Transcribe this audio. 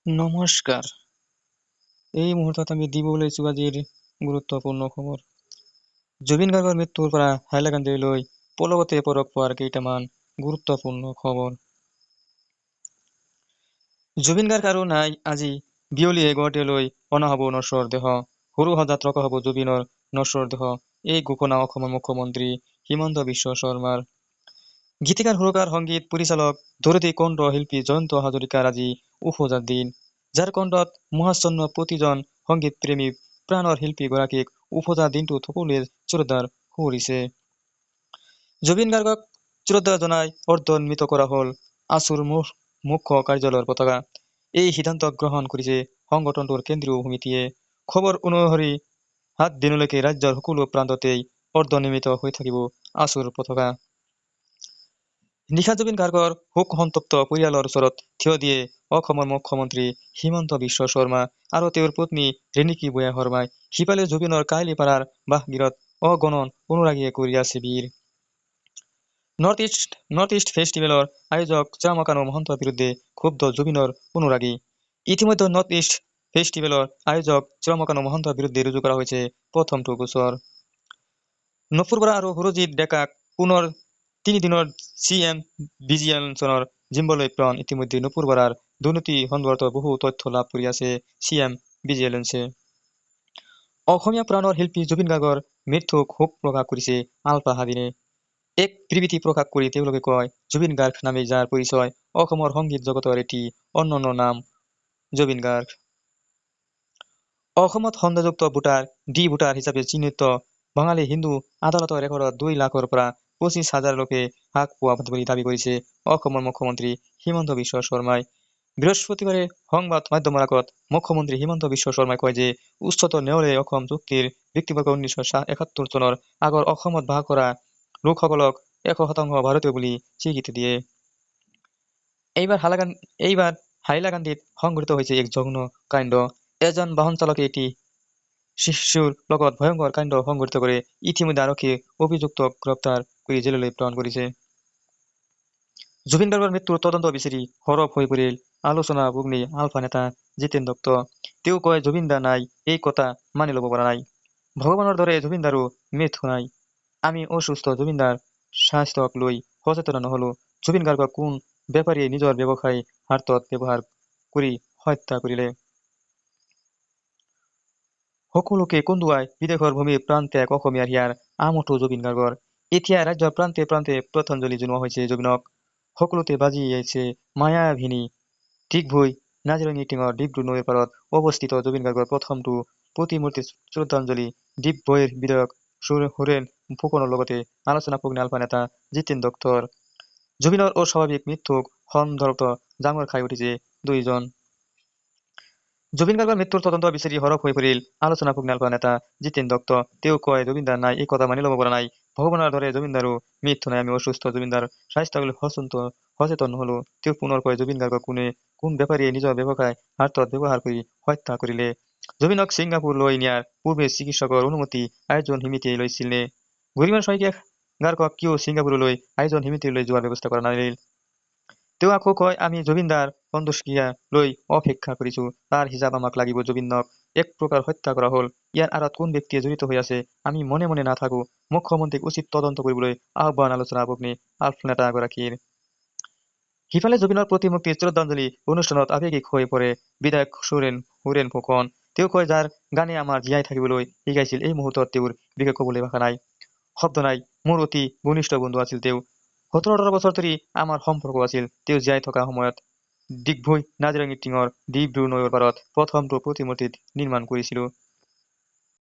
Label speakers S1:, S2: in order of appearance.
S1: নমস্কাৰ। এই মুহূৰ্তত আমি দিব ওলাইছো আজিৰ গুৰুত্বপূৰ্ণ খবৰ। জুবিন গাৰ্গৰ মৃত্যুৰ পৰা হাইলাকান্দিলৈ পলকতে পৰক পোৱাৰ কেইটামান গুৰুত্বপূৰ্ণ খবৰ। জুবিন গাৰ্গ আৰু নাই আজি বিয়লিয়ে গুৱাহাটীলৈ অনা হ'ব নশ্বৰ দেহ। সৰু সজাত ৰখা হ'ব জুবিনৰ নশ্বৰ দেহ। এই ঘোষণা অসমৰ মুখ্যমন্ত্ৰী হিমন্ত বিশ্ব শৰ্মাৰ। গীতিকাৰ সুৰকাৰ সংগীত পৰিচালক দৰদী কণ্ঠ শিল্পী জয়ন্ত হাজৰিকাৰ আজি উফোজাৰ দিন। যাৰ কণ্ঠত মহাচ্ছন্ন প্ৰতিজন সংগীত প্ৰেমী প্ৰাণৰ শিল্পী গৰাকীক উফোজা দিনটোত সকলোৱে শ্ৰদ্ধাৰ সুৰিছে। জুবিন গাৰ্গক শ্ৰদ্ধা জনাই অৰ্ধনমিত কৰা হ'ল আছুৰ মুখ্য কাৰ্যালয়ৰ পতাকা। এই সিদ্ধান্ত গ্ৰহণ কৰিছে সংগঠনটোৰ কেন্দ্ৰীয় সমিতিয়ে। খবৰ অনুসৰি ৭ দিনলৈকে ৰাজ্যৰ সকলো প্ৰান্ততেই অৰ্ধনিৰ্মিত হৈ থাকিব আছুৰ পতাকা। নিশা জুবিন গাৰ্গৰ শোক সন্তপ্ত পৰিয়ালৰ ওচৰত থিয় দিয়ে অসমৰ মুখ্যমন্ত্ৰী হিমন্ত বিশ্ব শৰ্মা আৰু তেওঁৰ পত্নী ৰেণুকা ভূঞা শৰ্মাই। সিফালে জুবিনৰ কাহিলীপাৰাৰ বাসগৃহত অগণন অনুৰাগীয়ে কৰি আছে ভিৰ। নৰ্থ ইষ্ট ফেষ্টিভেলৰ আয়োজক শ্যামকানু মহন্তৰ বিৰুদ্ধে ক্ষুব্ধ জুবিনৰ অনুৰাগী। ইতিমধ্যে নৰ্থ ইষ্ট ফেষ্টিভেলৰ আয়োজক শ্যামকানু মহন্তৰ বিৰুদ্ধে ৰুজু কৰা হৈছে প্ৰথমটো গোচৰ। নপুৰ বৰা আৰু সুৰজিৎ ডেকাক পুনৰ ৩ দিনৰ CM ভিজিলেন্সৰ জিম্বালৈ প্ৰেৰণ। ইতিমধ্যে নপুৰ বৰাৰ দুৰ্নীতি সন্দৰ্ভত বহু তথ্য লাভ কৰি আছে CM ভিজিলেন্সে। অসমীয়া প্ৰাণৰ শিল্পী জুবিন গাৰ্গৰ মৃত্যুক শোক প্ৰকাশ কৰিছে আলফা হাবিনে। এক বিবৃতি প্ৰকাশ কৰি তেওঁলোকে কয়, জুবিন গাৰ্গ নামে যাৰ পৰিচয়, অসমৰ সংগীত জগতৰ এটি অনন্য নাম জুবিন গাৰ্গ। অসমত সন্দেহযুক্ত ভোটাৰ ভোটাৰ হিচাপে চিহ্নিত বাঙালী হিন্দু আদালতৰ ৰেকৰ্ডত ২ লাখৰ পৰা ২৫,০০০ লোকে হ্ৰাস পোৱা বুলি দাবী কৰিছে অসমৰ মুখ্যমন্ত্ৰী হিমন্ত বিশ্ব শৰ্মাই। বৃহস্পতিবাৰে সংবাদ মাধ্যমৰ আগত মুখ্যমন্ত্ৰী হিমন্ত বিশ্ব শৰ্মাই কয় যে উচ্চতম ন্যায়ালয়ে অসম চুক্তিৰ ভিত্তিবৰ্ষ ১৯৭১ চনৰ আগৰ অসমত বাস কৰা লোকসকলক ১০০% ভাৰতীয় বুলি স্বীকৃতি দিয়ে। এইবাৰ হাইলাকান্দিত সংঘটিত হৈছে এক জঘন্য কাণ্ড। এজন বাহন চালকে এটি শিশুৰ লগত ভয়ংকৰ কাণ্ড সংঘটিত কৰে। ইতিমধ্যে আৰক্ষীয়ে অভিযুক্তক গ্ৰেপ্তাৰ কৰি জেললৈ প্ৰেৰণ কৰিছে। জুবিন গাৰ্গৰ মৃত্যুৰ তদন্ত বিচাৰি সৰব হৈ পৰিল আলোচনাগ্নি আলফা নেতা জিতেন দত্ত। তেওঁ কয়, জুবিন দা নাই এই কথা মানি ল'ব পৰা নাই। ভগৱানৰ দৰে জুবিন দাৰো মৃত্যু নাই। আমি অসুস্থ জুবিন দাৰ স্বাস্থ্যক লৈ সচেতন নহলো। জুবিন গাৰ্গক কোন বেপাৰীয়ে নিজৰ ব্যৱসায় স্বাৰ্থত ব্যৱহাৰ কৰি হত্যা কৰিলে। সকলোকে কন্দুৱাই বিদেশৰ ভূমিৰ প্ৰাণ ত্যাগ অসমীয়াৰ হিয়াৰ আমঠু জুবিন গাৰ্গৰ। এতিয়া ৰাজ্যৰ প্ৰান্তে প্ৰান্তে শ্ৰদ্ধাঞ্জলি জনোৱা হৈছে জুবিনক। সকলোতে বাজি আছে মায়াভিনী ডিগবৈ নাজিৰঙী টিঙৰ ডিব্ৰু নৈৰ পাৰত অৱস্থিত জুবিন গাৰ্গৰ প্ৰথমটো প্ৰতিমূৰ্তিত শ্ৰদ্ধাঞ্জলি। ডিগবৈৰ বিধায়ক সুৰেন ফুকনৰ লগতে আলোচনাগ্নি আলফা নেতা জিতেন দত্তৰ। জুবিনৰ অস্বাভাৱিক মৃত্যুক সন্দৰ্ভত জাঙৰ খাই উঠিছে দুয়োজন। জুবিন গাৰ্গৰ মৃত্যুৰ তদন্ত বিচাৰি সৰব হৈ পৰিল আলোচনাগ্নি আলফা নেতা জিতেন দত্ত। তেওঁ কয়, জুবিন দাৰ নাই এই কথা মানি ল'ব পৰা নাই। ভগৱানৰ দৰে জুবিন দাৰো মৃত্যু নাই। আমি অসুস্থ জুবিন দাৰ স্বাস্থ্যক লৈ সচেতন নহলো। তেওঁ পুনৰ কয়, জুবিন গাৰ্গক কোন বেপাৰীয়ে নিজৰ ব্যৱসায় স্বাৰ্থত ব্যৱহাৰ কৰি হত্যা কৰিলে। জুবিনক ছিংগাপুৰ লৈ নিয়াৰ পূৰ্বে চিকিৎসকৰ অনুমতি আয়োজন সমিতিয়ে লৈছিল নে? গৰিমা শইকীয়া গাৰ্গক কিয় ছিংগাপুৰলৈ আয়োজন সমিতিলৈ যোৱাৰ ব্যৱস্থা কৰা নাছিল? তেওঁ আকৌ কয়, আমি জুবিন দাৰ অন্ত্যেষ্টিক্ৰিয়া লৈ অপেক্ষা কৰিছো। তাৰ হিচাপ আমাক লাগিব। জুবিনক এক প্ৰকাৰ হত্যা কৰা হ'ল। ইয়াৰ আঁৰত কোন ব্যক্তিয়ে জড়িত হৈ আছে আমি মনে মনে নাথাকো। মুখ্যমন্ত্ৰীক উচিত তদন্ত কৰিবলৈ আহ্বান আলোচনাগ্নি আলফা নেতাগৰাকীৰ। সিফালে জুবিনৰ প্ৰতিমূৰ্তিত শ্ৰদ্ধাঞ্জলি অনুষ্ঠানত আৱেগিক হৈ পৰে বিধায়ক সুৰেন ফুকন। তেওঁ কয়, যাৰ গানে আমাৰ জীয়াই থাকিবলৈ শিকাইছিল, এই মুহূৰ্তত তেওঁৰ বিষয়ে ক'বলৈ ভাষা নাই, শব্দ নাই। মোৰ অতি ঘনিষ্ঠ বন্ধু আছিল তেওঁ। ১৭-১৮ বছৰ ধৰি আমাৰ সম্পৰ্ক আছিল। তেওঁ জীয়াই থকা সময়ত ডিগবৈ নাজিৰঙী টিঙৰ ডিব্ৰু নৈৰ পাৰত প্ৰথমটো প্ৰতিমূৰ্তিত নিৰ্মাণ কৰিছিলো।